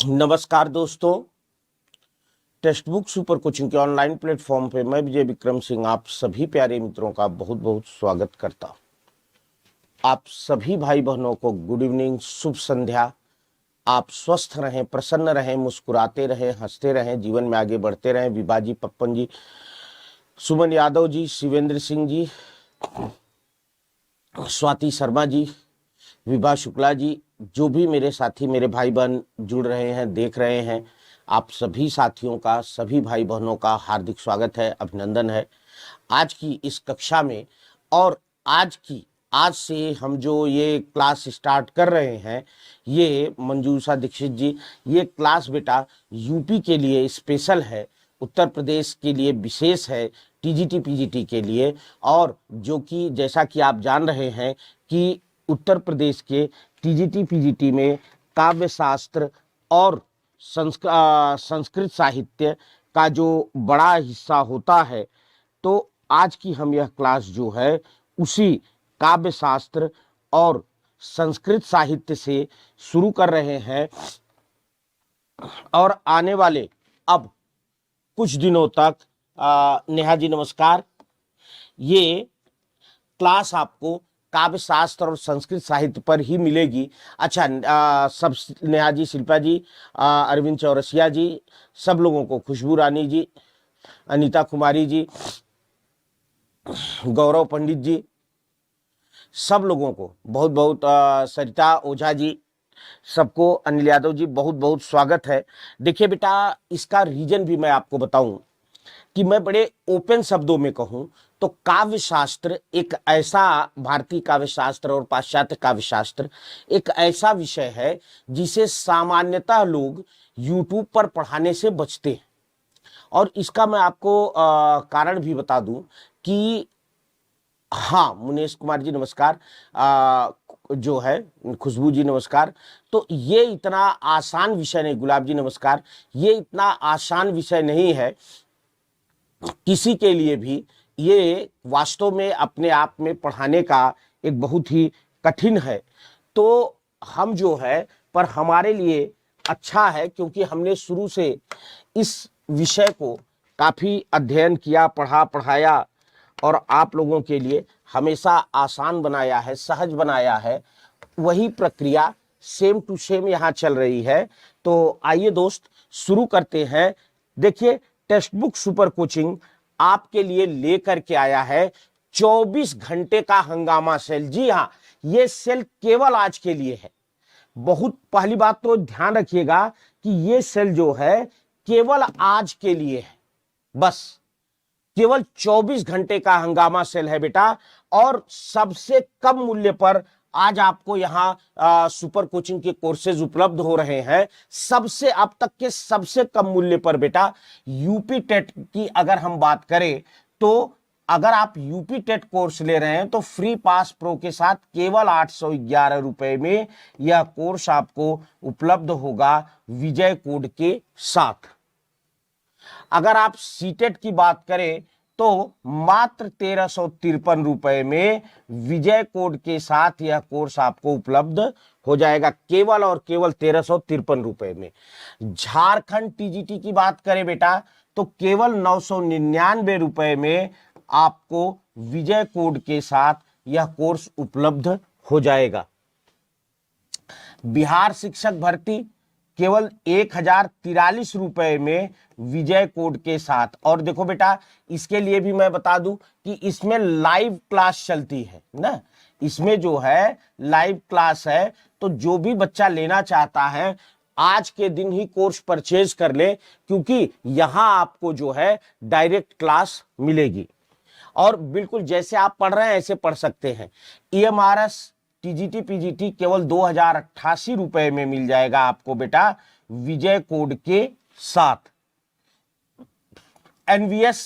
नमस्कार दोस्तों, text book super coaching के ऑनलाइन प्लेटफॉर्म पे मैं विजय विक्रम सिंह आप सभी प्यारे मित्रों का बहुत बहुत स्वागत करता हूं। आप सभी भाई बहनों को गुड इवनिंग, शुभ संध्या। आप स्वस्थ रहें, प्रसन्न रहें, मुस्कुराते रहें, हंसते रहें, जीवन में आगे बढ़ते रहें। विभा जी, पप्पन जी, सुमन यादव जी, शिवेंद्र सिंह जी, स्वाति शर्मा जी, विभा शुक्ला जी, जो भी मेरे साथी मेरे भाई बहन जुड़ रहे हैं, देख रहे हैं, आप सभी साथियों का, सभी भाई बहनों का हार्दिक स्वागत है, अभिनंदन है आज की इस कक्षा में। और आज से हम जो ये क्लास स्टार्ट कर रहे हैं, ये मंजूषा दीक्षित जी, ये क्लास बेटा यूपी के लिए स्पेशल है, उत्तर प्रदेश के लिए विशेष है, टीजीटी पीजीटी के लिए। और जो कि जैसा कि आप जान रहे हैं कि उत्तर प्रदेश के टीजीटी पीजीटी में काव्य शास्त्र और संस्कृत साहित्य का जो बड़ा हिस्सा होता है, तो आज की हम यह क्लास जो है उसी काव्य शास्त्र और संस्कृत साहित्य से शुरू कर रहे हैं। और आने वाले अब कुछ दिनों तक नेहा जी नमस्कार, ये क्लास आपको काव्य शास्त्र और संस्कृत साहित्य पर ही मिलेगी। अच्छा, सब नेहा जी, शिल्पा जी, अरविंद चौरसिया जी, सब लोगों को, खुशबू रानी जी, अनीता कुमारी जी, गौरव पंडित जी, सब लोगों को बहुत बहुत, सरिता ओझा जी, सबको, अनिल यादव जी, बहुत बहुत स्वागत है। देखिए बेटा, इसका रीजन भी मैं आपको बताऊं कि मैं बड़े ओपन शब्दों में कहूं तो काव्य शास्त्र एक ऐसा, भारतीय काव्य शास्त्र और पाश्चात्य काव्य शास्त्र एक ऐसा विषय है जिसे सामान्यतः लोग यूट्यूब पर पढ़ाने से बचते हैं। और इसका मैं आपको कारण भी बता दूं कि हाँ, मुनेश कुमार जी नमस्कार, जो है खुशबू जी नमस्कार। तो ये इतना आसान विषय नहीं, गुलाब जी नमस्कार, ये इतना आसान विषय नहीं है किसी के लिए भी। ये वास्तव में अपने आप में पढ़ाने का एक बहुत ही कठिन है। तो हम जो है, पर हमारे लिए अच्छा है क्योंकि हमने शुरू से इस विषय को काफी अध्ययन किया, पढ़ाया और आप लोगों के लिए हमेशा आसान बनाया है, सहज बनाया है। वही प्रक्रिया सेम टू सेम यहाँ चल रही है। तो आइए दोस्त, शुरू करते हैं। देखिए, टेक्स्ट बुक सुपर कोचिंग आपके लिए लेकर के आया है 24 घंटे का हंगामा सेल। जी हाँ, ये सेल केवल आज के लिए है। बहुत पहली बात तो ध्यान रखिएगा कि ये सेल जो है केवल आज के लिए है, बस केवल 24 घंटे का हंगामा सेल है बेटा। और सबसे कम मूल्य पर आज आपको यहां सुपर कोचिंग के कोर्सेज उपलब्ध हो रहे हैं। सबसे अब तक के सबसे कम मूल्य पर बेटा। यूपी टेट की अगर हम बात करें तो अगर आप यूपी टेट कोर्स ले रहे हैं तो फ्री पास प्रो के साथ केवल 811 रुपए में यह कोर्स आपको उपलब्ध होगा विजय कोड के साथ। अगर आप सीटेट की बात करें तो मात्र 1353 रुपए में विजय कोड के साथ यह कोर्स आपको उपलब्ध हो जाएगा, केवल और केवल 1353 रुपए में। झारखंड टीजीटी की बात करें बेटा तो केवल 999 रुपए में आपको विजय कोड के साथ यह कोर्स उपलब्ध हो जाएगा। बिहार शिक्षक भर्ती केवल 1043 रुपए में विजय कोड के साथ। और देखो बेटा, इसके लिए भी मैं बता दूं कि इसमें लाइव क्लास चलती है ना, इसमें जो है लाइव क्लास है। तो जो भी बच्चा लेना चाहता है आज के दिन ही कोर्स परचेज कर ले, क्योंकि यहां आपको जो है डायरेक्ट क्लास मिलेगी और बिल्कुल जैसे आप पढ़ रहे हैं ऐसे पढ़ सकते हैं। EMRS टीजीटी पीजीटी केवल 2088 रुपए में मिल जाएगा आपको बेटा विजय कोड के साथ। NVS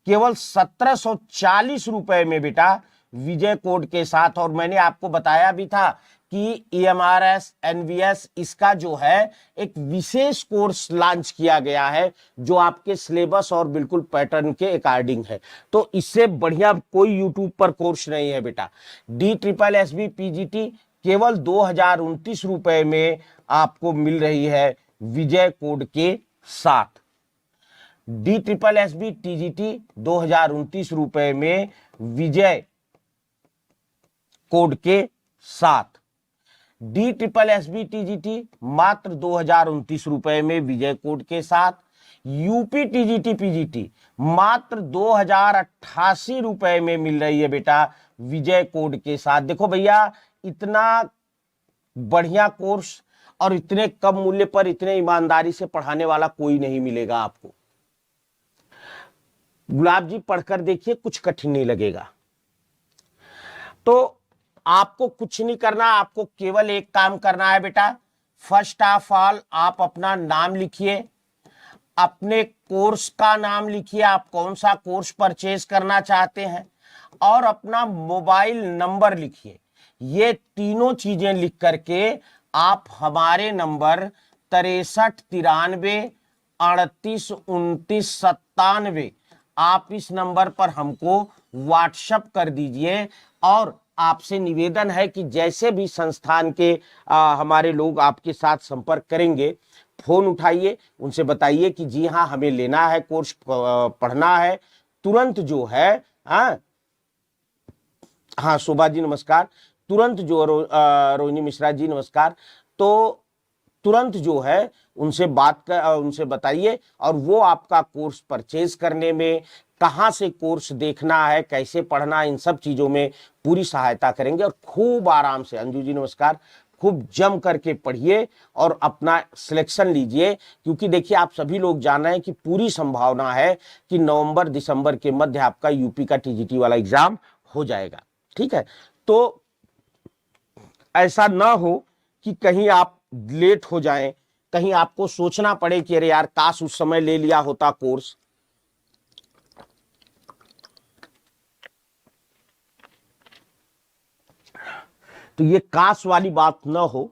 केवल 1740 रुपए में बेटा विजय कोड के साथ। और मैंने आपको बताया भी था कि EMRS NVS इसका जो है एक विशेष कोर्स लॉन्च किया गया है जो आपके सिलेबस और बिल्कुल पैटर्न के अकॉर्डिंग है। तो इससे बढ़िया कोई यूट्यूब पर कोर्स नहीं है बेटा। DSSB PGT केवल 2029 रुपए में आपको मिल रही है विजय कोड के साथ। DSSB TGT 2029 रुपए में विजय कोड के साथ। DSSB TGT मात्र 2029 रुपए में विजय कोड के साथ। यूपी TGT PGT मात्र 2088 रुपए में मिल रही है बेटा विजय कोड के साथ। देखो भैया, इतना बढ़िया कोर्स और इतने कम मूल्य पर इतने ईमानदारी से पढ़ाने वाला कोई नहीं मिलेगा आपको। गुलाब जी पढ़कर देखिए, कुछ कठिन नहीं लगेगा। तो आपको कुछ नहीं करना, आपको केवल एक काम करना है बेटा। फर्स्ट ऑफ ऑल आप अपना नाम लिखिए, अपने कोर्स का नाम लिखिए, आप कौन सा कोर्स परचेज करना चाहते हैं, और अपना मोबाइल नंबर लिखिए। ये तीनों चीजें लिख करके आप हमारे नंबर 6393382997, आप इस नंबर पर हमको व्हाट्सएप कर दीजिए। और आपसे निवेदन है कि जैसे भी संस्थान के हमारे लोग आपके साथ संपर्क करेंगे, फोन उठाइए, उनसे बताइए कि जी हाँ हमें लेना है, कोर्स पढ़ना है। तुरंत जो है हाँ शोभा जी नमस्कार, तुरंत जो रोहिणी मिश्रा जी नमस्कार, तो तुरंत जो है उनसे उनसे बताइए, और वो आपका कोर्स परचेज करने में, कहाँ से कोर्स देखना है, कैसे पढ़ना है, इन सब चीजों में पूरी सहायता करेंगे। और खूब आराम से, अंजू जी नमस्कार, खूब जम करके पढ़िए और अपना सिलेक्शन लीजिए। क्योंकि देखिए, आप सभी लोग जान रहे हैं कि पूरी संभावना है कि नवंबर दिसंबर के मध्य आपका यूपी का TGT वाला एग्जाम हो जाएगा। ठीक है, तो ऐसा ना हो कि कहीं आप लेट हो जाएं, कहीं आपको सोचना पड़े कि अरे यार काश उस समय ले लिया होता कोर्स। तो ये काश वाली बात ना हो।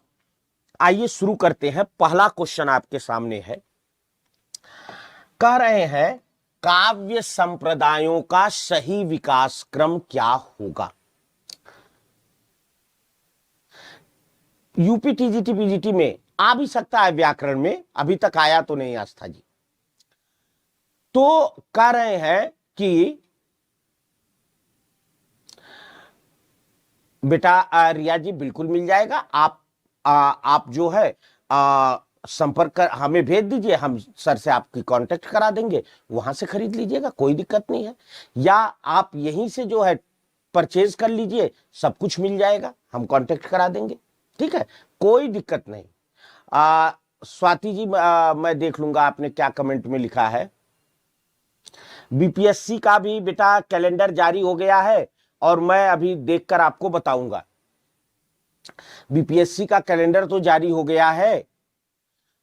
आइए शुरू करते हैं। पहला क्वेश्चन आपके सामने है, कह रहे हैं काव्य संप्रदायों का सही विकास क्रम क्या होगा। यूपी TGT PGT में आ भी सकता है, व्याकरण में अभी तक आया तो नहीं आस्था जी। तो कह रहे हैं कि बेटा रिया जी बिल्कुल मिल जाएगा। आप जो है संपर्क कर हमें भेज दीजिए, हम सर से आपकी कांटेक्ट करा देंगे, वहां से खरीद लीजिएगा, कोई दिक्कत नहीं है। या आप यहीं से जो है परचेज कर लीजिए, सब कुछ मिल जाएगा, हम कांटेक्ट करा देंगे। ठीक है, कोई दिक्कत नहीं। स्वाति जी मैं देख लूंगा आपने क्या कमेंट में लिखा है। BPSC का भी बेटा कैलेंडर जारी हो गया है, और मैं अभी देखकर आपको बताऊंगा। BPSC का कैलेंडर तो जारी हो गया है,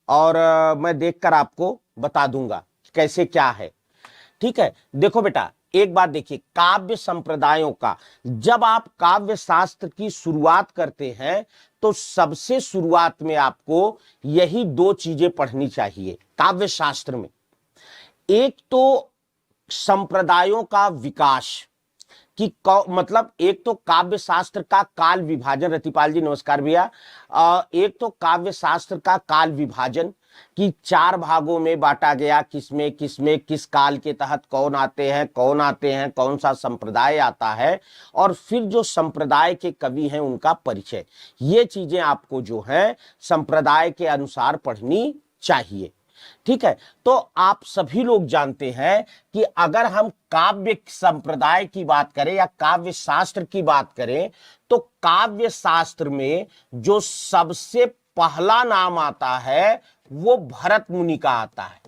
और मैं देखकर आपको बता दूंगा कैसे क्या है। ठीक है, देखो बेटा एक बात देखिए, काव्य संप्रदायों का, जब आप काव्य शास्त्र की शुरुआत करते हैं तो सबसे शुरुआत में आपको यही दो चीजें पढ़नी चाहिए काव्य शास्त्र में। एक तो संप्रदायों का विकास कि मतलब एक तो काव्य शास्त्र का काल विभाजन, रतिपाल जी नमस्कार भैया, एक तो काव्य शास्त्र का काल विभाजन कि 4 भागों में बांटा गया, किसमें किसमें किस काल के तहत कौन आते हैं, कौन सा संप्रदाय आता है, और फिर जो संप्रदाय के कवि हैं उनका परिचय। ये चीजें आपको जो है संप्रदाय के अनुसार पढ़नी चाहिए। ठीक है, तो आप सभी लोग जानते हैं कि अगर हम काव्य संप्रदाय की बात करें या काव्य शास्त्र की बात करें, तो काव्य शास्त्र में जो सबसे पहला नाम आता है वो भरत मुनि का आता है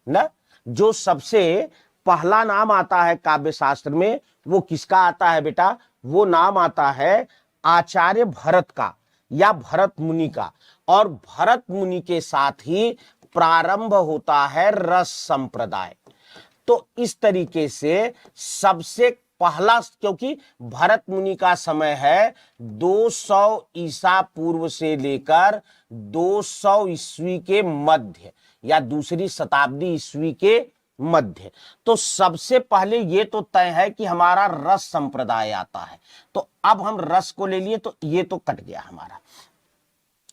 ना। जो सबसे पहला नाम आता है काव्य शास्त्र में वो किसका आता है बेटा, वो नाम आता है आचार्य भरत का या भरत मुनि का। और भरत मुनि के साथ ही प्रारंभ होता है रस संप्रदाय। तो इस तरीके से सबसे पहला, क्योंकि भरत मुनि का समय है 200 ईसा पूर्व से लेकर 200 ईस्वी के मध्य या दूसरी शताब्दी ईस्वी के मध्य। तो सबसे पहले ये तो तय है कि हमारा रस संप्रदाय आता है। तो अब हम रस को ले लिए तो ये तो कट गया हमारा।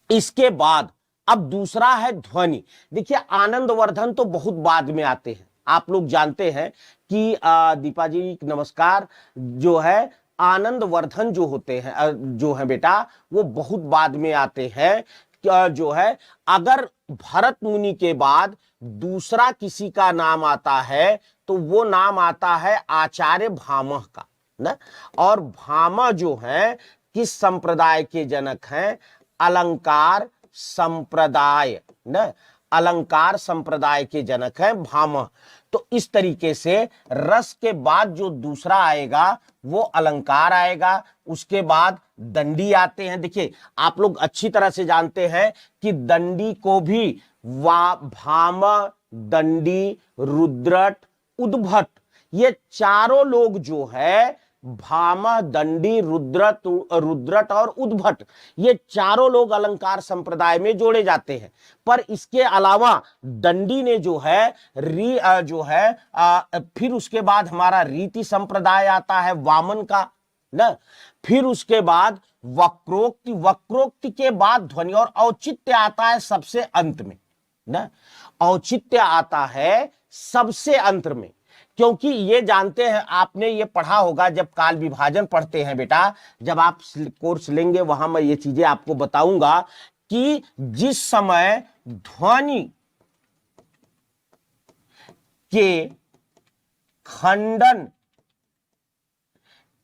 इसके बाद अब दूसरा है ध्वनि। देखिए आनंदवर्धन तो बहुत बाद में आते हैं, आप लोग जानते हैं कि दीपा जी नमस्कार, जो है आनंदवर्धन जो होते हैं जो है बेटा वो बहुत बाद में आते हैं। जो है अगर भरत मुनि के बाद दूसरा किसी का नाम आता है तो वो नाम आता है आचार्य भामह का ना। और भामह जो है किस संप्रदाय के जनक हैं? अलंकार संप्रदाय न, अलंकार संप्रदाय के जनक हैं भामह। तो इस तरीके से रस के बाद जो दूसरा आएगा वो अलंकार आएगा, उसके बाद दंडी आते हैं। देखिए आप लोग अच्छी तरह से जानते हैं कि दंडी को भी भामह, दंडी, रुद्रट, उद्भट, ये चारों लोग जो है भामह, दंडी, रुद्रट और उद्भट, ये चारों लोग अलंकार संप्रदाय में जोड़े जाते हैं। पर इसके अलावा दंडी ने जो है फिर उसके बाद हमारा रीति संप्रदाय आता है वामन का ना। फिर उसके बाद वक्रोक्ति, वक्रोक्ति के बाद ध्वनि, और औचित्य आता है सबसे अंत में ना। औचित्य आता है सबसे अंत में, क्योंकि ये जानते हैं, आपने ये पढ़ा होगा जब काल विभाजन पढ़ते हैं बेटा, जब आप कोर्स लेंगे वहां मैं ये चीजें आपको बताऊंगा कि जिस समय ध्वनि के खंडन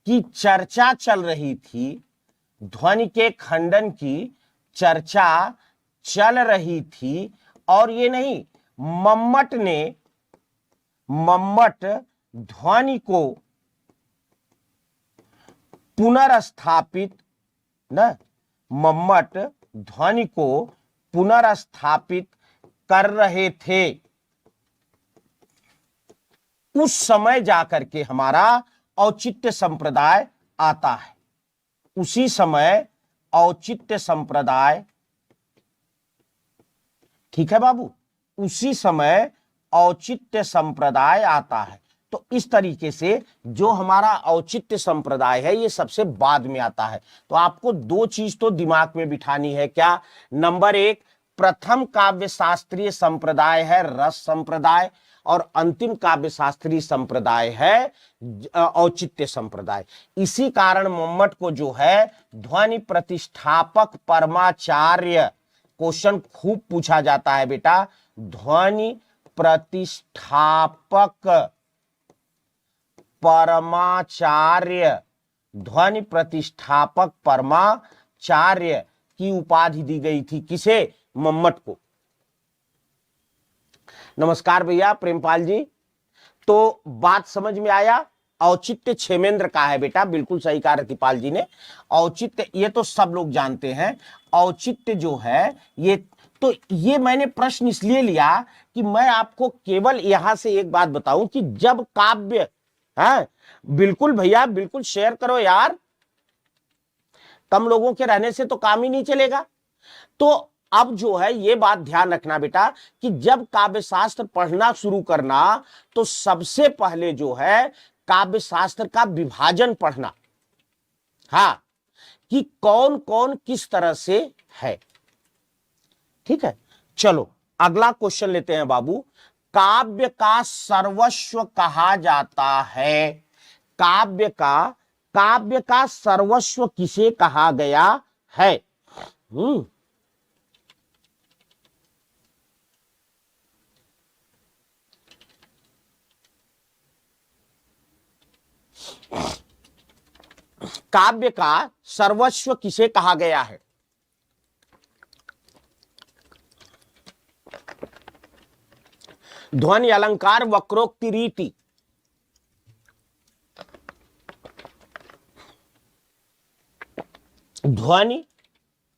की चर्चा चल रही थी, ध्वनि के खंडन की चर्चा चल रही थी, और ये नहीं, मम्मट ध्वनि को पुनर्स्थापित न, मम्मट ध्वनि को पुनर्स्थापित कर रहे थे। उस समय जाकर के हमारा औचित्य संप्रदाय आता है। उसी समय औचित्य संप्रदाय, ठीक है बाबू, उसी समय औचित्य संप्रदाय आता है। तो इस तरीके से जो हमारा औचित्य संप्रदाय है ये सबसे बाद में आता है। तो आपको दो चीज तो दिमाग में बिठानी है, क्या? नंबर एक, प्रथम काव्य शास्त्रीय संप्रदाय है रस संप्रदाय, और अंतिम काव्य शास्त्रीय संप्रदाय है औचित्य संप्रदाय। इसी कारण मम्मट को जो है ध्वनि प्रतिष्ठापक परमाचार्य, क्वेश्चन खूब पूछा जाता है बेटा, ध्वनि प्रतिष्ठापक परमाचार्य, ध्वनि प्रतिष्ठापक परमाचार्य की उपाधि दी गई थी। किसे? मम्मट को। नमस्कार भैया प्रेमपाल जी। तो बात समझ में आया? औचित्य क्षेमेंद्र का है बेटा, बिल्कुल सही कहा रतिपाल जी ने। औचित्य ये तो सब लोग जानते हैं। औचित्य जो है ये, तो ये मैंने प्रश्न इसलिए लिया कि मैं आपको केवल यहां से एक बात बताऊं कि जब काव्य है, बिल्कुल भैया बिल्कुल शेयर करो यार, कम लोगों के रहने से तो काम ही नहीं चलेगा। तो अब जो है ये बात ध्यान रखना बेटा कि जब काव्य शास्त्र पढ़ना शुरू करना तो सबसे पहले जो है काव्य शास्त्र का विभाजन पढ़ना, हाँ, कि कौन कौन किस तरह से है। ठीक है, चलो अगला क्वेश्चन लेते हैं बाबू। काव्य का सर्वस्व कहा जाता है, काव्य का सर्वस्व किसे कहा गया है? काव्य का सर्वस्व किसे कहा गया है? ध्वनि, अलंकार, वक्रोक्ति, रीति। ध्वनि,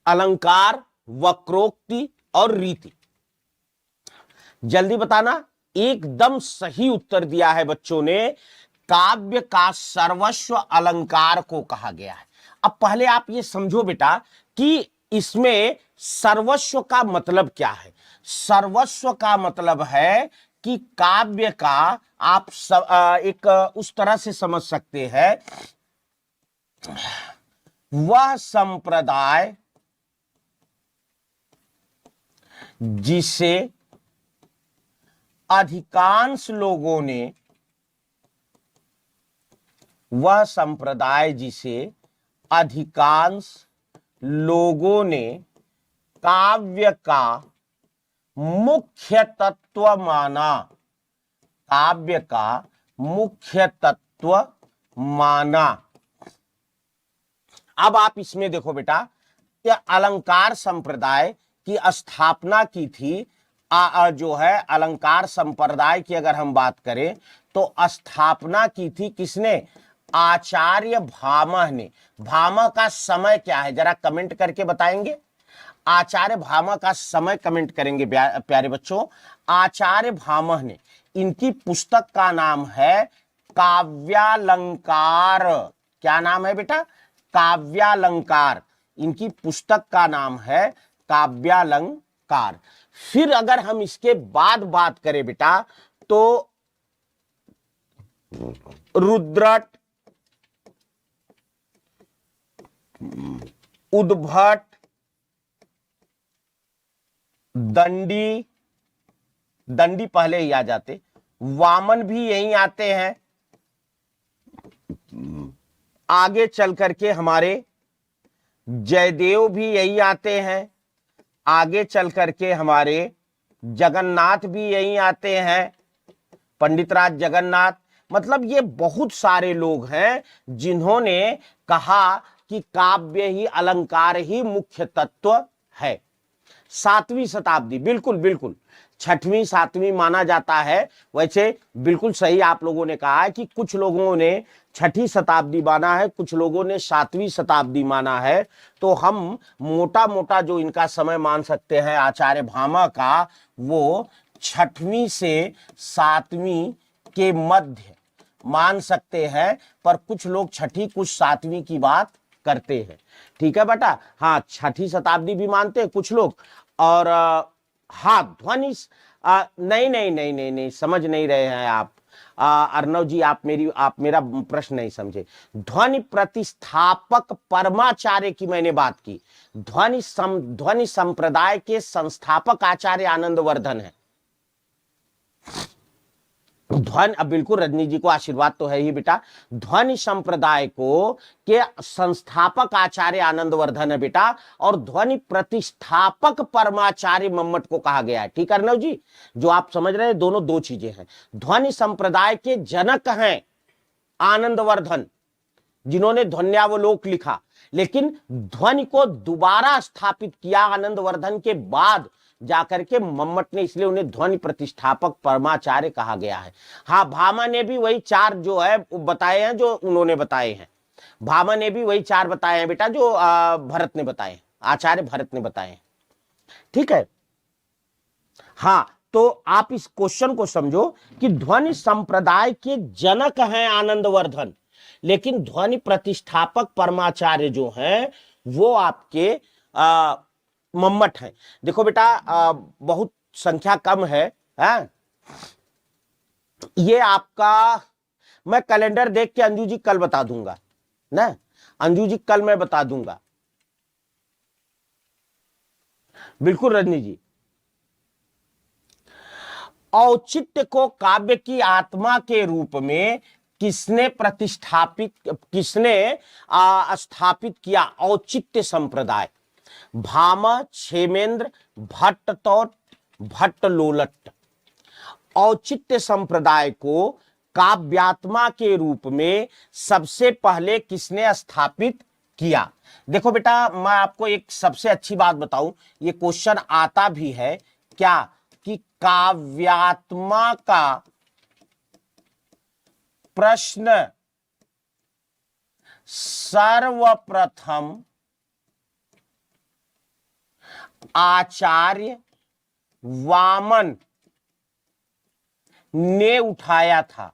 अलंकार, वक्रोक्ति और रीति। जल्दी बताना। एकदम सही उत्तर दिया है बच्चों ने। काव्य का सर्वस्व अलंकार को कहा गया है। अब पहले आप ये समझो बेटा कि इसमें सर्वस्व का मतलब क्या है। सर्वस्व का मतलब है कि काव्य का आप एक उस तरह से समझ सकते हैं, वह संप्रदाय जिसे अधिकांश लोगों ने, वह संप्रदाय जिसे अधिकांश लोगों ने काव्य का मुख्य तत्व माना, काव्य का मुख्य तत्व माना। अब आप इसमें देखो बेटा, यह अलंकार संप्रदाय की स्थापना की थी। जो है अलंकार संप्रदाय की अगर हम बात करें तो स्थापना की थी किसने? आचार्य भामह ने। भामह का समय क्या है जरा कमेंट करके बताएंगे। आचार्य भामह का समय कमेंट करेंगे प्यारे बच्चों। आचार्य भामह ने, इनकी पुस्तक का नाम है काव्यालंकार। क्या नाम है बेटा? काव्यालंकार। इनकी पुस्तक का नाम है काव्यालंकार। फिर अगर हम इसके बाद बात करें बेटा तो रुद्रट, उद्भट, दंडी, दंडी पहले ही आ जाते, वामन भी यहीं आते हैं। आगे चल करके हमारे जयदेव भी यही आते हैं। आगे चल करके हमारे जगन्नाथ भी यहीं आते हैं, पंडित राज जगन्नाथ। मतलब ये बहुत सारे लोग हैं जिन्होंने कहा कि काव्य ही, अलंकार ही मुख्य तत्व है। 7वीं शताब्दी, बिल्कुल बिल्कुल 6वीं 7वीं माना जाता है। वैसे बिल्कुल सही आप लोगों ने कहा है कि कुछ लोगों ने 6ठी शताब्दी माना है, कुछ लोगों ने 7वीं शताब्दी माना है। तो हम मोटा मोटा जो इनका समय मान सकते हैं आचार्य भामह का, वो 6वीं से 7वीं के मध्य मान सकते हैं। पर कुछ लोग 6ठी कुछ 7वीं की बात करते हैं। ठीक है बेटा, हाँ 6ठी शताब्दी भी मानते हैं कुछ लोग। और हाँ ध्वनि, नहीं नहीं नहीं नहीं नहीं समझ नहीं रहे हैं आप अर्णव जी, आप मेरा प्रश्न नहीं समझे। ध्वनि प्रतिष्ठापक परमाचार्य की मैंने बात की। ध्वनि संप्रदाय के संस्थापक आचार्य आनंदवर्धन है। ध्वनि, बिल्कुल रजनी जी को आशीर्वाद तो है ही बेटा। ध्वनि संप्रदाय को के संस्थापक आचार्य आनंदवर्धन है बेटा, और ध्वनि प्रतिष्ठापक परमाचार्य मम्मट को कहा गया है। ठीक है अर्णव जी, जो आप समझ रहे हैं दोनों दो चीजें हैं। ध्वनि संप्रदाय के जनक हैं आनंदवर्धन, जिन्होंने ध्वन्यावलोक लिखा, लेकिन ध्वनि को दोबारा स्थापित किया आनंदवर्धन के बाद जाकर के मम्मट ने, इसलिए उन्हें ध्वनि प्रतिष्ठापक परमाचार्य कहा गया है। हाँ भामा ने भी वही 4 जो है बताए हैं जो उन्होंने बताए हैं। भामा ने भी वही 4 बताए हैं बेटा जो भरत ने बताए, आचार्य भरत ने बताए। ठीक है, हाँ तो आप इस क्वेश्चन को समझो कि ध्वनि संप्रदाय के जनक हैं आनंदवर्धन, लेकिन ध्वनि प्रतिष्ठापक परमाचार्य जो हैं वो आपके मम्मट हैं। देखो बेटा बहुत संख्या कम है, ये आपका मैं कैलेंडर देख के अंजू जी कल बता दूंगा ना, अंजू जी कल मैं बता दूंगा। बिल्कुल रजनी जी, औचित्य को काव्य की आत्मा के रूप में किसने स्थापित किया? औचित्य संप्रदाय। भामा, क्षेमेंद्र, भट्टतोट, भट्टलोलट। औचित्य संप्रदाय को काव्यात्मा के रूप में सबसे पहले किसने स्थापित किया? देखो बेटा मैं आपको एक सबसे अच्छी बात बताऊं, ये क्वेश्चन आता भी है क्या, कि काव्यात्मा का प्रश्न सर्वप्रथम आचार्य वामन ने उठाया था।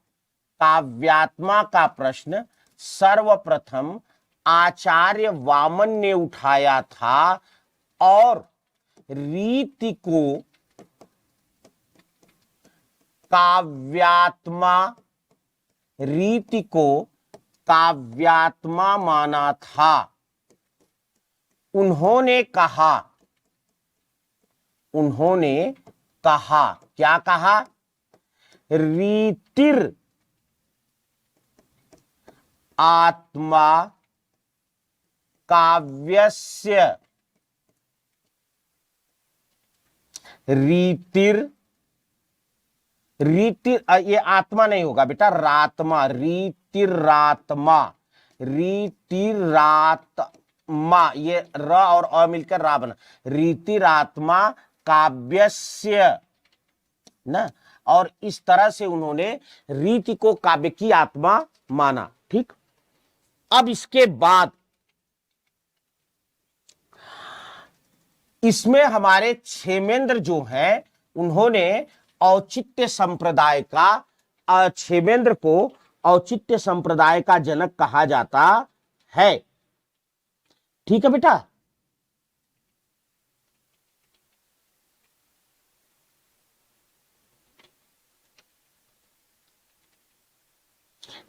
काव्यात्मा का प्रश्न सर्वप्रथम आचार्य वामन ने उठाया था, और रीति को काव्यात्मा माना था। उन्होंने कहा उन्होंने कहा, क्या कहा? रीतिर आत्मा काव्यस्य, रीतिर, रीतिर, ये आत्मा नहीं होगा बेटा, रात्मा, रीतिरात्मा, रीतिरात्मा, ये र और अ मिलकर रा बना, रीतिरात्मा काव्यस्य ना। और इस तरह से उन्होंने रीति को काव्य की आत्मा माना। ठीक, अब इसके बाद इसमें हमारे क्षेमेंद्र जो हैं, उन्होंने औचित्य संप्रदाय का, क्षेमेंद्र को औचित्य संप्रदाय का जनक कहा जाता है। ठीक है बेटा।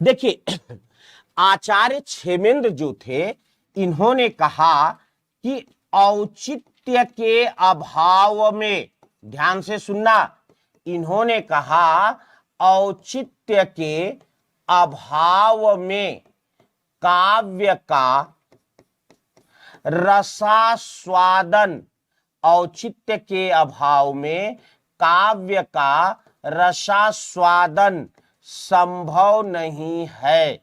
देखिए, आचार्य क्षेमेंद्र जो थे, इन्होंने कहा कि औचित्य के अभाव में, ध्यान से सुनना, इन्होंने कहा औचित्य के अभाव में काव्य का रसास्वादन, औचित्य के अभाव में काव्य का रसास्वादन संभव नहीं है।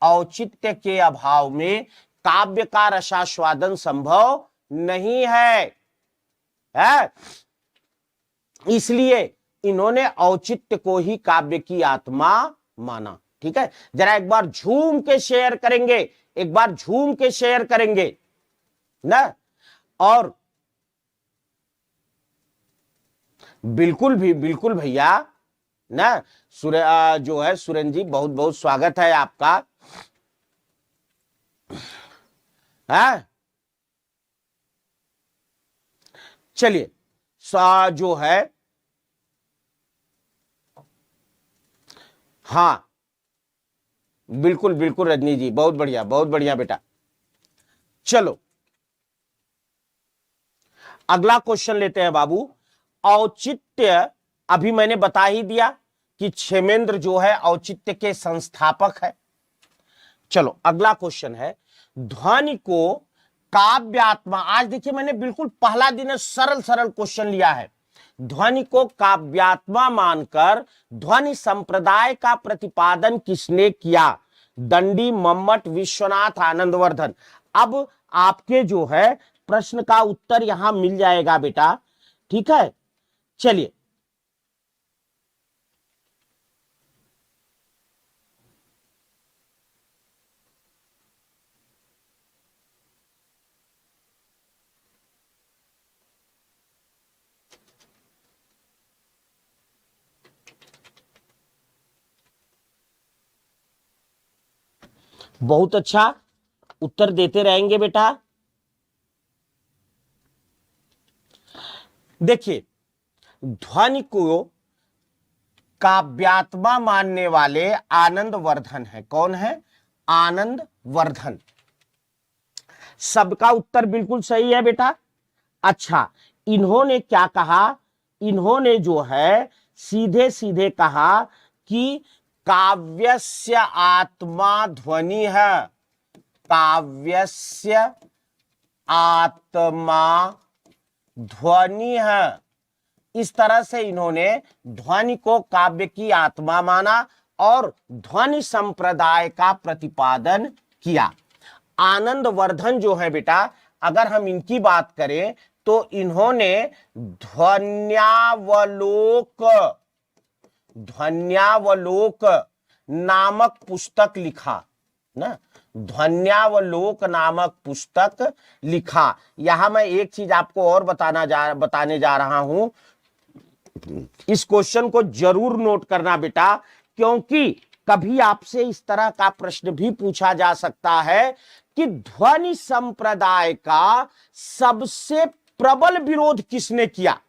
औचित्य के अभाव में काव्य का रसास्वादन संभव नहीं है, इसलिए इन्होंने औचित्य को ही काव्य की आत्मा माना। ठीक है, जरा एक बार झूम के शेयर करेंगे, एक बार झूम के शेयर करेंगे ना। और बिल्कुल भी, बिल्कुल भैया ना, जो है सुरेंद्र जी, बहुत बहुत स्वागत है आपका। है, चलिए, जो है, हाँ बिल्कुल बिल्कुल रजनी जी, बहुत बढ़िया, बहुत बढ़िया बेटा। चलो अगला क्वेश्चन लेते हैं बाबू। औचित्य, अभी मैंने बता ही दिया कि क्षेमेंद्र जो है औचित्य के संस्थापक है। चलो अगला क्वेश्चन है, ध्वनि को काव्यात्मा, आज देखिए मैंने बिल्कुल पहला दिन सरल सरल क्वेश्चन लिया है। ध्वनि को काव्यात्मा मानकर ध्वनि संप्रदाय का प्रतिपादन किसने किया? दंडी, मम्मट, विश्वनाथ, आनंदवर्धन। अब आपके जो है प्रश्न का उत्तर यहां मिल जाएगा बेटा। ठीक है, चलिए बहुत अच्छा उत्तर देते रहेंगे बेटा। देखिए, ध्वनि को काव्यात्मा मानने वाले आनंदवर्धन है। कौन है? आनंदवर्धन। सबका उत्तर बिल्कुल सही है बेटा। अच्छा, इन्होंने क्या कहा? इन्होंने जो है सीधे सीधे कहा कि काव्यस्य आत्मा ध्वनि है, काव्यस्य आत्मा ध्वनि है। इस तरह से इन्होंने ध्वनि को काव्य की आत्मा माना और ध्वनि संप्रदाय का प्रतिपादन किया। आनंदवर्धन जो है बेटा, अगर हम इनकी बात करें तो इन्होंने ध्वन्यावलोक नामक पुस्तक लिखा ना, ध्वन्यावलोक नामक पुस्तक लिखा। यहां मैं एक चीज आपको और बताने जा रहा हूं, इस क्वेश्चन को जरूर नोट करना बेटा, क्योंकि कभी आपसे इस तरह का प्रश्न भी पूछा जा सकता है कि ध्वनि संप्रदाय का सबसे प्रबल विरोध किसने किया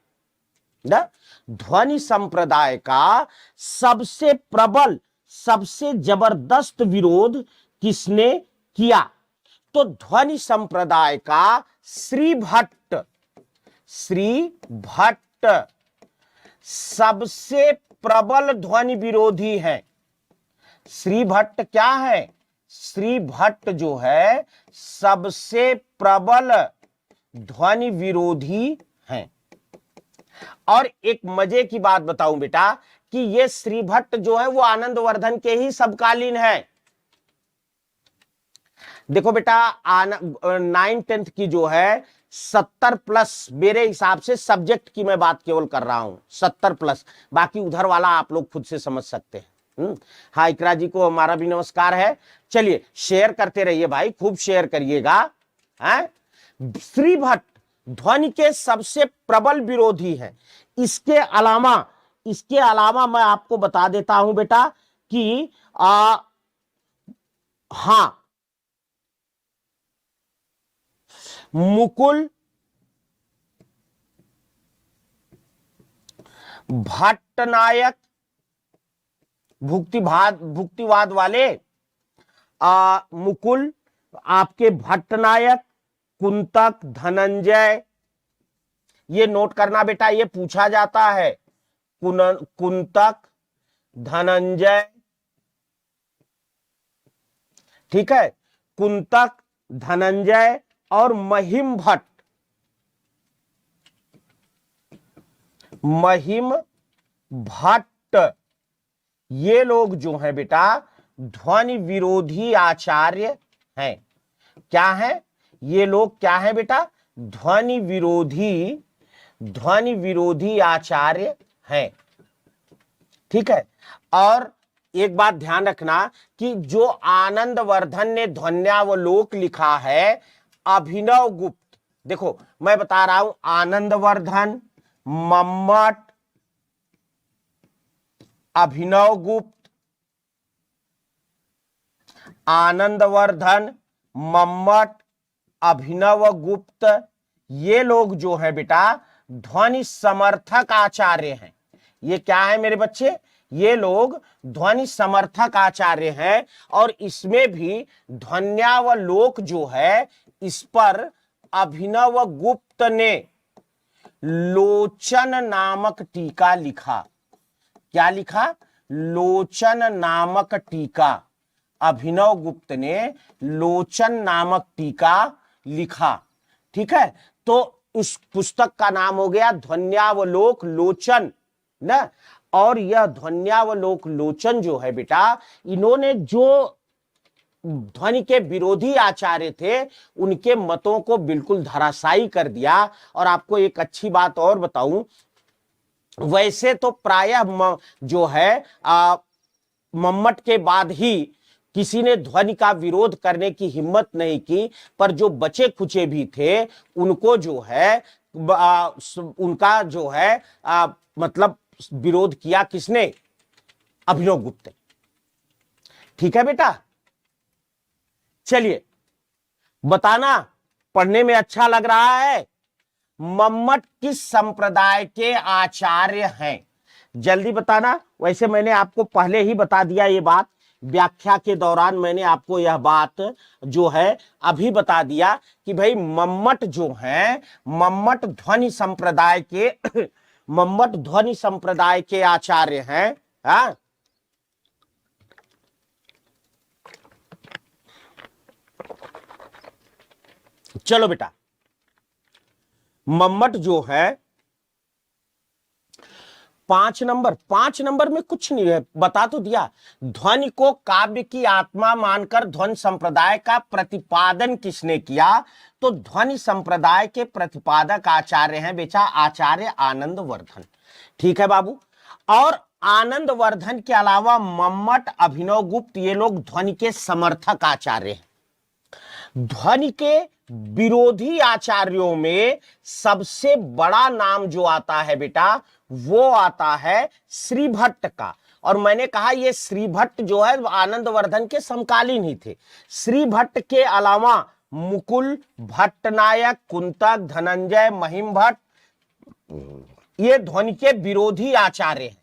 ना? ध्वनि संप्रदाय का सबसे प्रबल, सबसे जबरदस्त विरोध किसने किया? तो ध्वनि संप्रदाय का श्री भट्ट सबसे प्रबल ध्वनि विरोधी है। श्री भट्ट क्या है? श्री भट्ट जो है सबसे प्रबल ध्वनि विरोधी हैं। और एक मजे की बात बताऊं बेटा कि ये श्री भट्ट जो है वो आनंदवर्धन के ही समकालीन है। देखो बेटा 9th-10th की जो है 70+ मेरे हिसाब से सब्जेक्ट की मैं बात केवल कर रहा हूं, 70+, बाकी उधर वाला आप लोग खुद से समझ सकते हैं। हाँ, इकरा जी को हमारा भी नमस्कार है। चलिए शेयर करते रहिए भाई, खूब शेयर करिएगा। श्री भट्ट ध्वनि के सबसे प्रबल विरोधी हैं। इसके अलावा मैं आपको बता देता हूं बेटा कि हाँ, मुकुल भट्टनायक भुक्तिवाद वाले मुकुल, आपके भट्टनायक, कुंतक, धनंजय, ये नोट करना बेटा, ये पूछा जाता है। कुंतक, धनंजय, ठीक है, कुंतक, धनंजय और महिम भट्ट, ये लोग जो हैं बेटा ध्वनि विरोधी आचार्य हैं। क्या है? ये लोग क्या है बेटा? ध्वनि विरोधी आचार्य हैं। ठीक है। और एक बात ध्यान रखना कि जो आनंदवर्धन ने ध्वन्यावलोक लिखा है, अभिनव गुप्त, देखो मैं बता रहा हूं, आनंदवर्धन, मम्मट, अभिनव गुप्त, आनंदवर्धन, मम्मट, अभिनव गुप्त, ये लोग जो है बेटा ध्वनि समर्थक आचार्य हैं। ये क्या है मेरे बच्चे? ये लोग ध्वनि समर्थक आचार्य हैं। और इसमें भी ध्वन्यावलोक जो है, इस पर अभिनव गुप्त ने लोचन नामक टीका लिखा। क्या लिखा? लोचन नामक टीका। अभिनव गुप्त ने लोचन नामक टीका लिखा। ठीक है। तो उस पुस्तक का नाम हो गया ध्वन्यावलोक लोचन ना। और यह ध्वन्यावलोक लोचन जो है बेटा, इन्होंने जो ध्वनि के विरोधी आचार्य थे उनके मतों को बिल्कुल धराशायी कर दिया। और आपको एक अच्छी बात और बताऊं, वैसे तो प्रायः जो है मम्मट के बाद ही किसी ने ध्वनि का विरोध करने की हिम्मत नहीं की, पर जो बचे खुचे भी थे उनको जो है उनका जो है मतलब विरोध किया किसने? अभिनव गुप्त ने। ठीक है बेटा। चलिए बताना, पढ़ने में अच्छा लग रहा है? मम्मट किस संप्रदाय के आचार्य हैं? जल्दी बताना। वैसे मैंने आपको पहले ही बता दिया ये बात, व्याख्या के दौरान मैंने आपको यह बात जो है अभी बता दिया कि भाई मम्मट जो है, मम्मट ध्वनि संप्रदाय के आचार्य हैं। हाँ, चलो बेटा, मम्मट जो है 5 नंबर में कुछ नहीं है, बता तो दिया। ध्वनि को काव्य की आत्मा मानकर ध्वनि संप्रदाय का प्रतिपादन किसने किया? तो ध्वनि संप्रदाय के प्रतिपादक आचार्य हैं बेटा आचार्य आनंदवर्धन। ठीक है बाबू। और आनंदवर्धन के अलावा मम्मट, अभिनव गुप्त, ये लोग ध्वनि के समर्थक आचार्य हैं। ध्वनि के विरोधी आचार्यों में सबसे बड़ा नाम जो आता है बेटा, वो आता है श्री भट्ट का। और मैंने कहा ये श्री भट्ट जो है आनंदवर्धन के समकालीन ही थे। श्री भट्ट के अलावा मुकुल, भट्टनायक, कुंतक, धनंजय, महिम भट्ट, ये ध्वनि के विरोधी आचार्य हैं।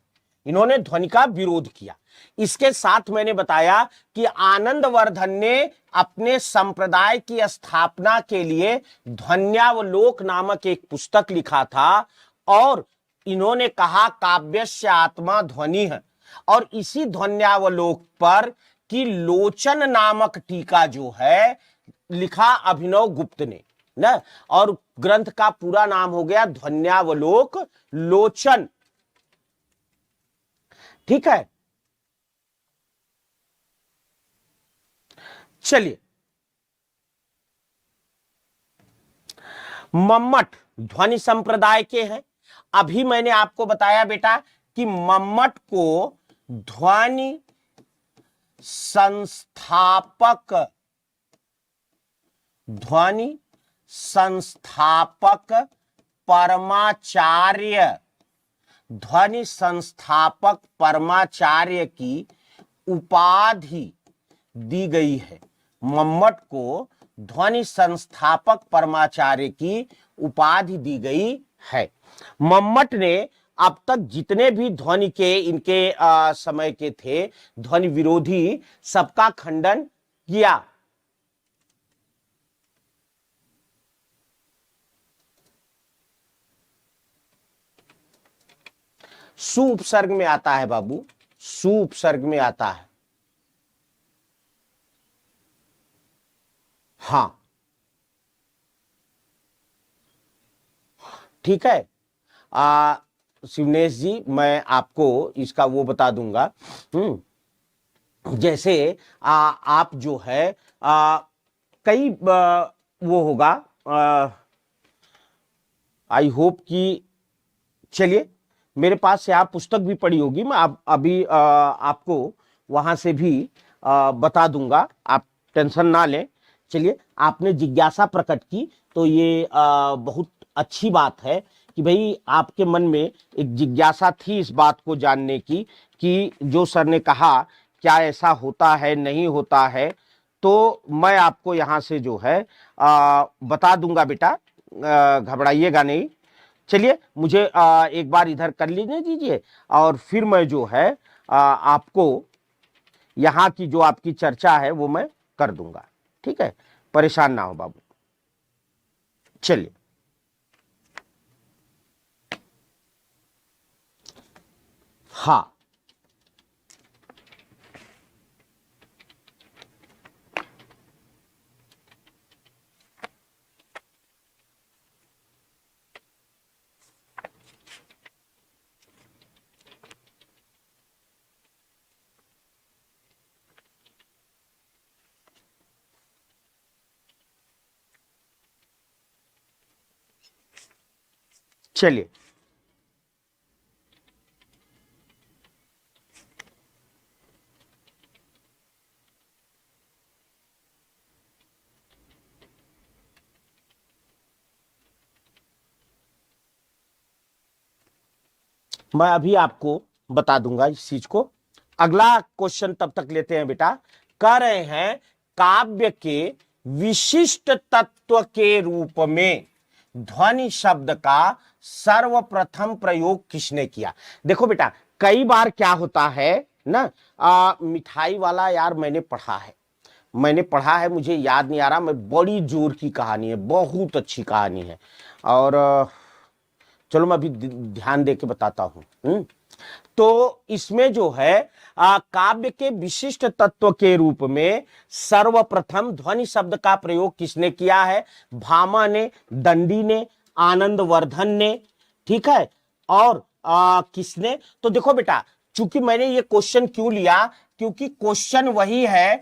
इन्होंने ध्वनि का विरोध किया। इसके साथ मैंने बताया कि आनंदवर्धन ने अपने संप्रदाय की स्थापना के लिए ध्वन्यावलोक नामक एक पुस्तक लिखा था और इन्होंने कहा काव्यस्य आत्मा ध्वनि है। और इसी ध्वन्यावलोक पर कि लोचन नामक टीका जो है लिखा अभिनव गुप्त ने ना, और ग्रंथ का पूरा नाम हो गया ध्वन्यावलोक लोचन। ठीक है, चलिए मम्मट ध्वनि संप्रदाय के हैं। अभी मैंने आपको बताया बेटा कि मम्मट को ध्वनि संस्थापक परमाचार्य ध्वनि संस्थापक परमाचार्य की उपाधि दी गई है। मम्मट को ध्वनि संस्थापक परमाचार्य की उपाधि दी गई है। मम्मट ने अब तक जितने भी ध्वनि के इनके समय के थे ध्वनि विरोधी, सबका खंडन किया। सु उपसर्ग में आता है बाबू, सु उपसर्ग में आता है। हां, ठीक है। शिवनेश जी, मैं आपको इसका वो बता दूंगा। जैसे आप जो है कई वो होगा, आई होप कि, चलिए मेरे पास से आप पुस्तक भी पढ़ी होगी, मैं अभी आपको वहां से भी बता दूंगा, आप टेंशन ना लें। चलिए, आपने जिज्ञासा प्रकट की तो ये बहुत अच्छी बात है कि भाई आपके मन में एक जिज्ञासा थी इस बात को जानने की कि जो सर ने कहा क्या ऐसा होता है नहीं होता है, तो मैं आपको यहाँ से जो है बता दूंगा बेटा, घबराइएगा नहीं। चलिए मुझे एक बार इधर कर लेने दीजिए और फिर मैं जो है आपको यहाँ की जो आपकी चर्चा है वो मैं कर दूंगा। ठीक है, परेशान ना हो बाबू। चलिए, हाँ, चलिए मैं अभी आपको बता दूंगा इस चीज को। अगला क्वेश्चन तब तक लेते हैं बेटा। कह रहे हैं काव्य के विशिष्ट तत्व के रूप में ध्वनि शब्द का सर्वप्रथम प्रयोग किसने किया। देखो बेटा, कई बार क्या होता है ना, मिठाई वाला यार मैंने पढ़ा है, मुझे याद नहीं आ रहा, मैं बड़ी जोर की कहानी है, बहुत अच्छी कहानी है, और चलो मैं अभी ध्यान दे के बताता हूं। तो इसमें जो है काव्य के विशिष्ट तत्व के रूप में सर्वप्रथम ध्वनि शब्द का प्रयोग किसने किया है। भामा ने, दंडी ने, आनंदवर्धन ने, ठीक है, और किसने। तो देखो बेटा, चूंकि मैंने ये क्वेश्चन क्यों लिया, क्योंकि क्वेश्चन वही है,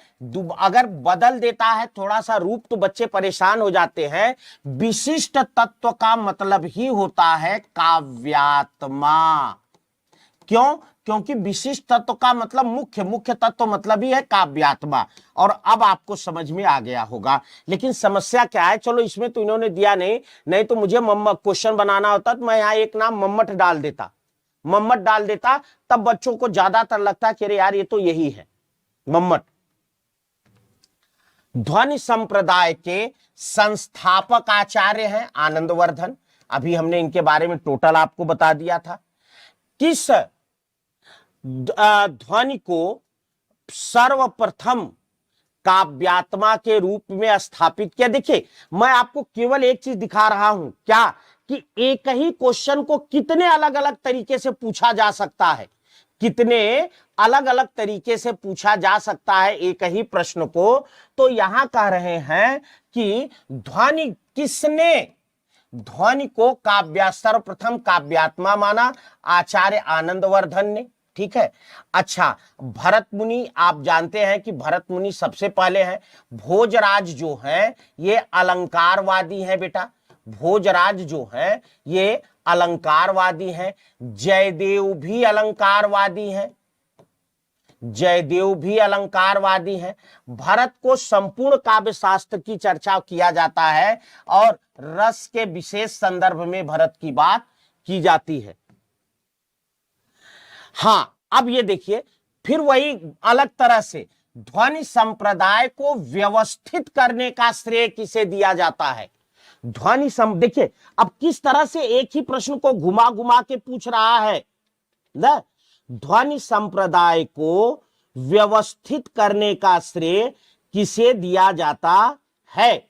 अगर बदल देता है थोड़ा सा रूप तो बच्चे परेशान हो जाते हैं। विशिष्ट तत्व का मतलब ही होता है काव्यात्मा। क्यों? क्योंकि विशिष्ट तत्व का मतलब मुख्य तत्व मतलब ही है काव्यात्मा। और अब आपको समझ में आ गया होगा, लेकिन समस्या क्या है, चलो इसमें तो इन्होंने दिया नहीं तो मुझे क्वेश्चन बनाना होता तो मैं यहां एक नाम मम्मट डाल देता, तब बच्चों को ज्यादातर लगता कि अरे यार ये तो यही है मम्मट। ध्वनि संप्रदाय के संस्थापक आचार्य हैं आनंदवर्धन। अभी हमने इनके बारे में टोटल आपको बता दिया था। किस ध्वनि को सर्वप्रथम काव्यात्मा के रूप में स्थापित किया। देखिए मैं आपको केवल एक चीज दिखा रहा हूं, क्या कि एक ही क्वेश्चन को कितने अलग अलग तरीके से पूछा जा सकता है, कितने अलग अलग तरीके से पूछा जा सकता है एक ही प्रश्न को। तो यहां कह रहे हैं कि ध्वनि को सर्वप्रथम काव्यात्मा माना आचार्य आनंदवर्धन ने। ठीक है। अच्छा, भरत मुनि, आप जानते हैं कि भरत मुनि सबसे पहले हैं। भोजराज जो है ये अलंकारवादी है बेटा, भोजराज जो है ये अलंकारवादी हैं। जयदेव भी अलंकारवादी हैं, जयदेव भी अलंकारवादी हैं। भरत को संपूर्ण काव्य शास्त्र की चर्चा किया जाता है और रस के विशेष संदर्भ में भरत की बात की जाती है। हां, अब ये देखिए फिर वही अलग तरह से ध्वनि संप्रदाय को व्यवस्थित करने का श्रेय किसे दिया जाता है। देखिए अब किस तरह से एक ही प्रश्न को घुमा घुमा के पूछ रहा है ना। ध्वनि संप्रदाय को व्यवस्थित करने का श्रेय किसे दिया जाता है।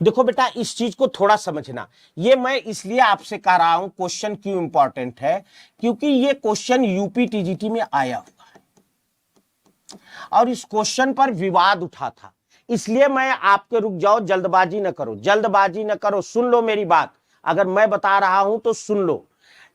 देखो बेटा इस चीज को थोड़ा समझना, ये मैं इसलिए आपसे कह रहा हूं क्वेश्चन क्यों इंपॉर्टेंट है, क्योंकि ये क्वेश्चन यूपी टीजीटी में आया हुआ है और इस क्वेश्चन पर विवाद उठा था। इसलिए मैं आपके, रुक जाओ, जल्दबाजी न करो, जल्दबाजी न करो, सुन लो मेरी बात। अगर मैं बता रहा हूं तो सुन लो।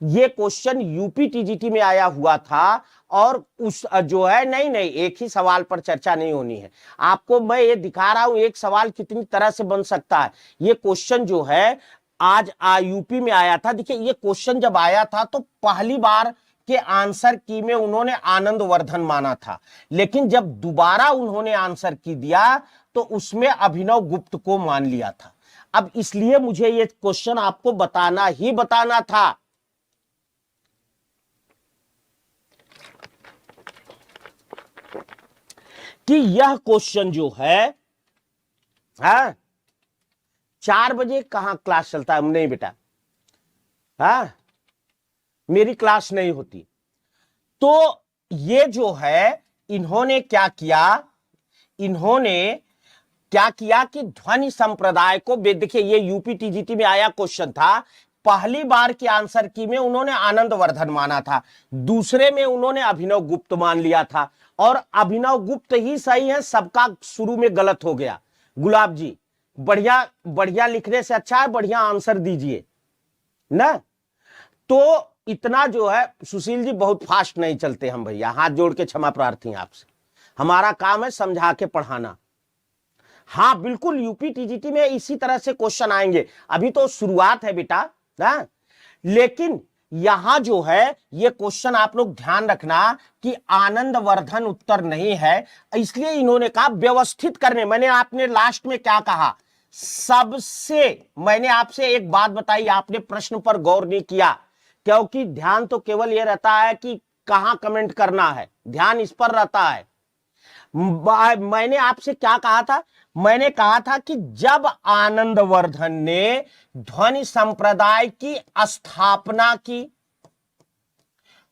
ये क्वेश्चन यूपी टीजीटी में आया हुआ था और उस जो है, नहीं एक ही सवाल पर चर्चा नहीं होनी है। आपको मैं ये दिखा रहा हूं एक सवाल कितनी तरह से बन सकता है। ये क्वेश्चन जो है आज यूपी में आया था। देखिए ये क्वेश्चन जब आया था तो पहली बार के आंसर की में उन्होंने आनंदवर्धन माना था, लेकिन जब दोबारा उन्होंने आंसर की दिया तो उसमें अभिनव गुप्त को मान लिया था। अब इसलिए मुझे ये क्वेश्चन आपको बताना ही बताना था। कि यह क्वेश्चन जो है, 4 बजे कहां क्लास चलता है? नहीं बेटा, मेरी क्लास नहीं होती। तो ये जो है इन्होंने क्या किया, कि ध्वनि संप्रदाय को, देखिए ये यूपी टीजीटी में आया क्वेश्चन था। पहली बार के आंसर की में उन्होंने आनंदवर्धन माना था, दूसरे में उन्होंने अभिनव गुप्त मान लिया था और अभिनव गुप्त ही सही है, सबका शुरू में गलत हो गया। गुलाब जी बढ़िया बढ़िया लिखने से अच्छा है बढ़िया आंसर दीजिए ना। तो इतना जो है, सुशील जी बहुत फास्ट नहीं चलते हम भैया, हाथ जोड़ के क्षमा प्रार्थी हैं आपसे। हमारा काम है समझा के पढ़ाना। हाँ बिल्कुल, यूपी टीजीटी में इसी तरह से क्वेश्चन आएंगे। अभी तो शुरुआत है बेटा ना, लेकिन यहां जो है ये क्वेश्चन आप लोग ध्यान रखना कि आनंदवर्धन उत्तर नहीं है, इसलिए इन्होंने कहा व्यवस्थित करने। मैंने आपने लास्ट में क्या कहा, सबसे, मैंने आपसे एक बात बताई, आपने प्रश्न पर गौर नहीं किया, क्योंकि ध्यान तो केवल ये रहता है कि कहां कमेंट करना है, ध्यान इस पर रहता है। मैंने आपसे क्या कहा था, मैंने कहा था कि जब आनंदवर्धन ने ध्वनि संप्रदाय की स्थापना की,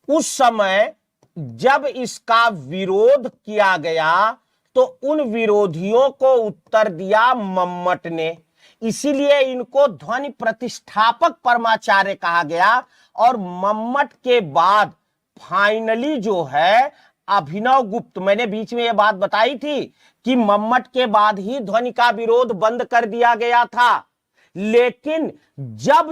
उस समय जब इसका विरोध किया गया तो उन विरोधियों को उत्तर दिया मम्मट ने, इसीलिए इनको ध्वनि प्रतिष्ठापक परमाचार्य कहा गया। और मम्मट के बाद फाइनली जो है अभिनव गुप्त, मैंने बीच में यह बात बताई थी कि मम्मट के बाद ही ध्वनि का विरोध बंद कर दिया गया था। लेकिन जब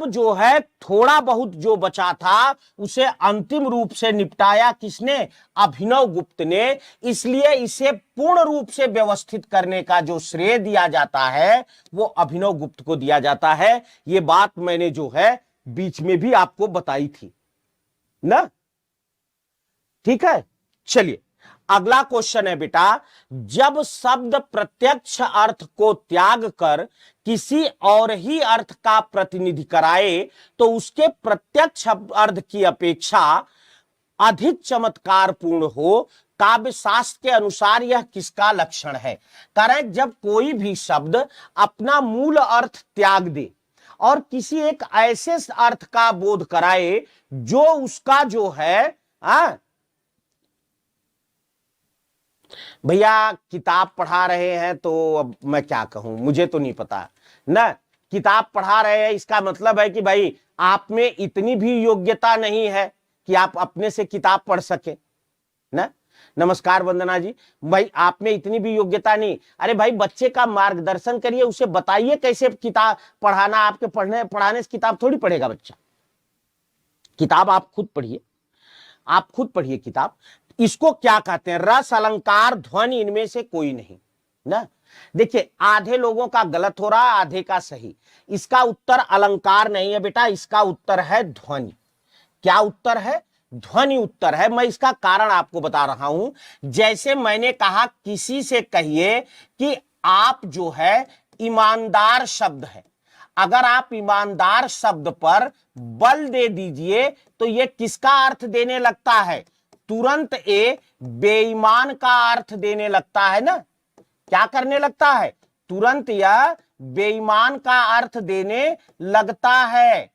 जो है थोड़ा बहुत जो बचा था उसे अंतिम रूप से निपटाया किसने, अभिनव गुप्त ने। इसलिए इसे पूर्ण रूप से व्यवस्थित करने का जो श्रेय दिया जाता है वो अभिनव गुप्त को दिया जाता है। ये बात मैंने जो है बीच में भी आपको बताई थी ना, ठीक है। चलिए अगला क्वेश्चन है बेटा, जब शब्द प्रत्यक्ष अर्थ को त्याग कर किसी और ही अर्थ का प्रतिनिधि कराए तो उसके प्रत्यक्ष अर्थ की अपेक्षा अधिक चमत्कार पूर्ण हो काव्य शास्त्र के अनुसार यह किसका लक्षण है? कारण जब कोई भी शब्द अपना मूल अर्थ त्याग दे और किसी एक ऐसे अर्थ का बोध कराए जो उसका जो है भैया किताब पढ़ा रहे हैं तो अब मैं क्या कहूं, मुझे तो नहीं पता ना। किताब पढ़ा रहे हैं इसका मतलब है कि भाई आप में इतनी भी योग्यता नहीं है कि आप अपने से किताब पढ़ सके ना। नमस्कार वंदना जी, भाई आप में इतनी भी योग्यता नहीं। अरे भाई बच्चे का मार्गदर्शन करिए, उसे बताइए कैसे किताब पढ़ाना। आपके पढ़ाने से किताब थोड़ी पढ़ेगा बच्चा। किताब आप खुद पढ़िए, आप खुद पढ़िए किताब। इसको क्या कहते हैं? रस, अलंकार, ध्वनि, इनमें से कोई नहीं ना। देखिए आधे लोगों का गलत हो रहा है, आधे का सही। इसका उत्तर अलंकार नहीं है बेटा, इसका उत्तर है ध्वनि। क्या उत्तर है? ध्वनि उत्तर है। मैं इसका कारण आपको बता रहा हूं। जैसे मैंने कहा किसी से कहिए कि आप जो है ईमानदार शब्द है, अगर आप ईमानदार शब्द पर बल दे दीजिए तो यह किसका अर्थ देने लगता है? तुरंत ए बेईमान का अर्थ देने लगता है ना। क्या करने लगता है? तुरंत यह बेईमान का अर्थ देने लगता है।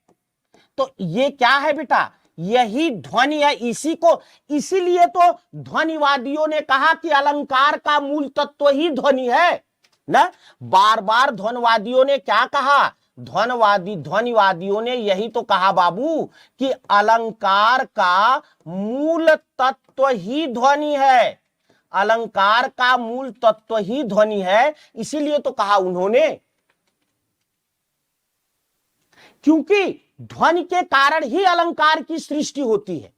तो ये क्या है बेटा? यही ध्वनि है। इसी को, इसीलिए तो ध्वनिवादियों ने कहा कि अलंकार का मूल तत्व ही ध्वनि है ना। बार बार ध्वनिवादियों ने क्या कहा? ध्वनिवादियों ने यही तो कहा बाबू कि अलंकार का मूल तत्व ही ध्वनि है। अलंकार का मूल तत्व ही ध्वनि है। इसीलिए तो कहा उन्होंने, क्योंकि ध्वनि के कारण ही अलंकार की सृष्टि होती है।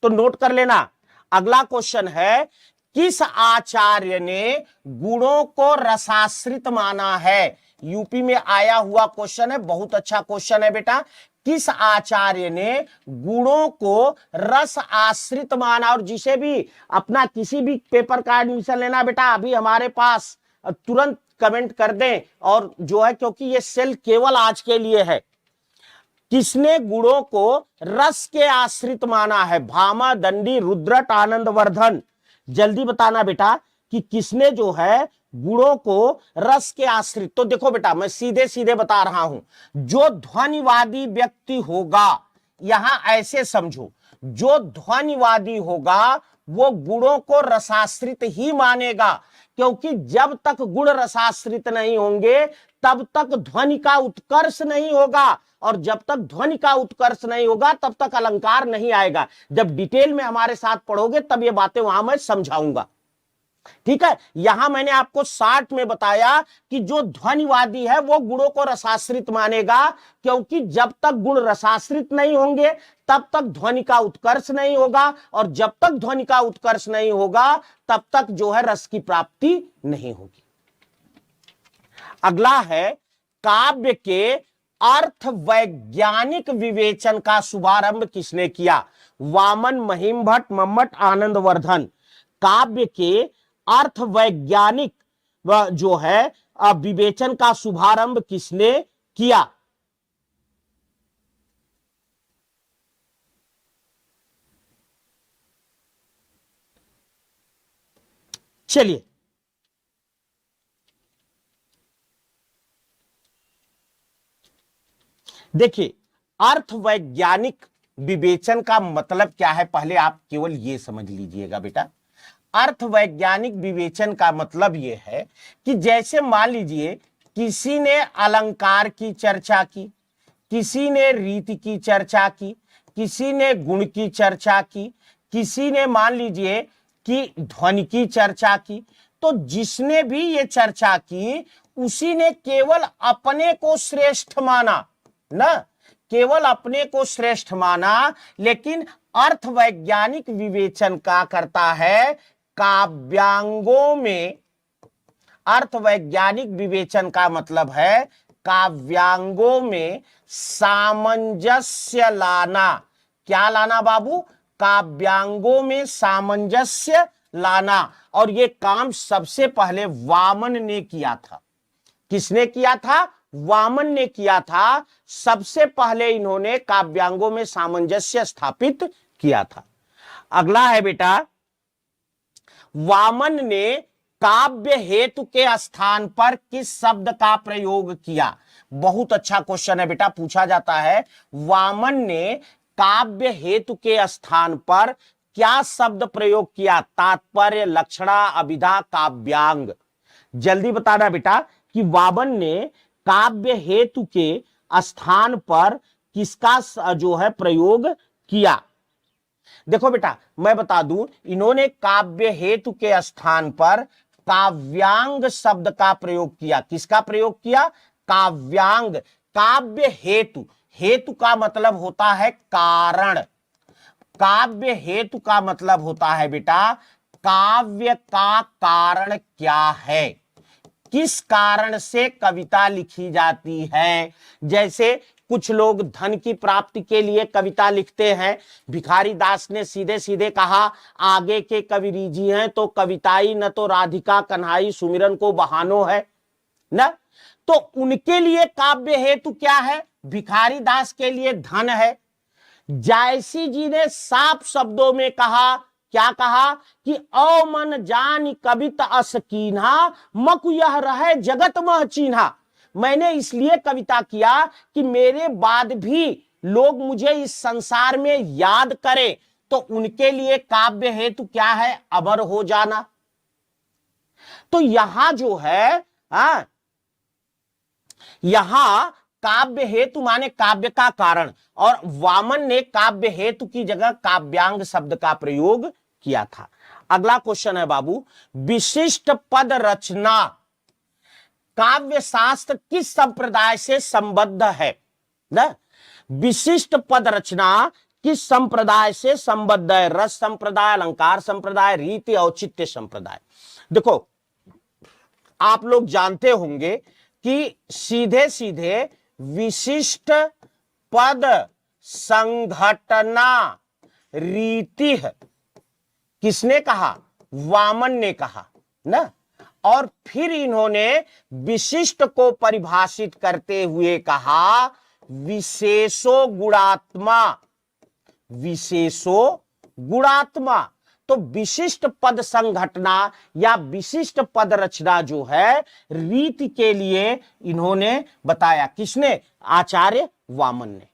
तो नोट कर लेना। अगला क्वेश्चन है, किस आचार्य ने गुणों को रसाश्रित माना है? यूपी में आया हुआ क्वेश्चन है, बहुत अच्छा क्वेश्चन है बेटा। किस आचार्य ने गुणों को रस आश्रित माना? और जिसे भी अपना किसी भी पेपर का एडमिशन लेना बेटा, अभी हमारे पास तुरंत कमेंट कर दें। और जो है, क्योंकि ये सेल केवल आज के लिए है। किसने गुणों को रस के आश्रित माना है? भामा, दंडी, रुद्रट, आनंदवर्धन। जल्दी बताना बेटा कि किसने जो है गुणों को रस के आश्रित। तो देखो बेटा, मैं सीधे सीधे बता रहा हूं। जो ध्वनिवादी व्यक्ति होगा, यहां ऐसे समझो, जो ध्वनिवादी होगा वो गुणों को रसाश्रित ही मानेगा। क्योंकि जब तक गुण रसाश्रित नहीं होंगे तब तक ध्वनि का उत्कर्ष नहीं होगा, और जब तक ध्वनि का उत्कर्ष नहीं होगा तब तक अलंकार नहीं आएगा। जब डिटेल में हमारे साथ पढ़ोगे तब ये बातें वहां मैं समझाऊंगा। ठीक है। यहां मैंने आपको 60 में बताया कि जो ध्वनिवादी है वो गुणों को रसाश्रित मानेगा, क्योंकि जब तक गुण रसाश्रित नहीं होंगे तब तक ध्वनि का उत्कर्ष नहीं होगा, और जब तक ध्वनि का उत्कर्ष नहीं होगा तब तक जो है रस की प्राप्ति नहीं होगी। अगला है, काव्य के अर्थ वैज्ञानिक विवेचन का शुभारंभ किसने किया? वामन, महिम भट्ट, मम्मट, आनंदवर्धन। काव्य के अर्थ वैज्ञानिक जो है विवेचन का शुभारंभ किसने किया? चलिए देखिए, अर्थ वैज्ञानिक विवेचन का मतलब क्या है, पहले आप केवल ये समझ लीजिएगा बेटा। अर्थ वैज्ञानिक विवेचन का मतलब यह है कि जैसे मान लीजिए किसी ने अलंकार की चर्चा की, किसी ने रीति की चर्चा की, किसी ने गुण की चर्चा की, किसी ने मान लीजिए कि ध्वनि की चर्चा की। तो जिसने भी ये चर्चा की उसी ने केवल अपने को श्रेष्ठ माना ना, केवल अपने को श्रेष्ठ माना। लेकिन अर्थ वैज्ञानिक विवेचन का करता है काव्यांगों में। अर्थ वैज्ञानिक विवेचन का मतलब है काव्यांगों में सामंजस्य लाना। क्या लाना बाबू? काव्यांगों में सामंजस्य लाना। और ये काम सबसे पहले वामन ने किया था। किसने किया था? वामन ने किया था। सबसे पहले इन्होंने काव्यांगों में सामंजस्य स्थापित किया था। अगला है बेटा, वामन ने काव्य हेतु के स्थान पर किस शब्द का प्रयोग किया? बहुत अच्छा क्वेश्चन है बेटा, पूछा जाता है। वामन ने काव्य हेतु के स्थान पर क्या शब्द प्रयोग किया? तात्पर्य, लक्षणा, अभिधा, काव्यांग। जल्दी बताना बेटा कि वामन ने काव्य हेतु के स्थान पर किसका जो है प्रयोग किया? देखो बेटा मैं बता दूं, इन्होंने काव्य हेतु के स्थान पर काव्यांग शब्द का प्रयोग किया। किसका प्रयोग किया? काव्यांग। काव्य हेतु, हेतु का मतलब होता है कारण। काव्य हेतु का मतलब होता है बेटा काव्य का कारण क्या है, किस कारण से कविता लिखी जाती है। जैसे कुछ लोग धन की प्राप्ति के लिए कविता लिखते हैं। भिखारी दास ने सीधे सीधे कहा, आगे के कवि रीझी हैं तो कविताई न तो राधिका कन्हाई सुमिरन को बहानो है न। तो उनके लिए काव्य हेतु क्या है? भिखारी दास के लिए धन है। जायसी जी ने साफ शब्दों में कहा, क्या कहा कि औ मन जान कवित अस कीन्हा, मकु यह रहे जगत मह चीन्हा। मैंने इसलिए कविता किया कि मेरे बाद भी लोग मुझे इस संसार में याद करें। तो उनके लिए काव्य हेतु क्या है? अमर हो जाना। तो यहां जो है यहां काव्य हेतु माने काव्य का कारण, और वामन ने काव्य हेतु की जगह काव्यांग शब्द का प्रयोग किया था। अगला क्वेश्चन है बाबू, विशिष्ट पद रचना काव्य शास्त्र किस संप्रदाय से संबद्ध है? ना, विशिष्ट पद रचना किस संप्रदाय से संबद्ध है? रस संप्रदाय, अलंकार संप्रदाय, रीति औचित्य संप्रदाय। देखो आप लोग जानते होंगे कि सीधे सीधे विशिष्ट पद संघटना रीति किसने कहा? वामन ने कहा ना। और फिर इन्होंने विशिष्ट को परिभाषित करते हुए कहा विशेषो गुणात्मा। विशेषो गुणात्मा। तो विशिष्ट पद संघटना या विशिष्ट पद रचना जो है रीति के लिए इन्होंने बताया। किसने? आचार्य वामन ने।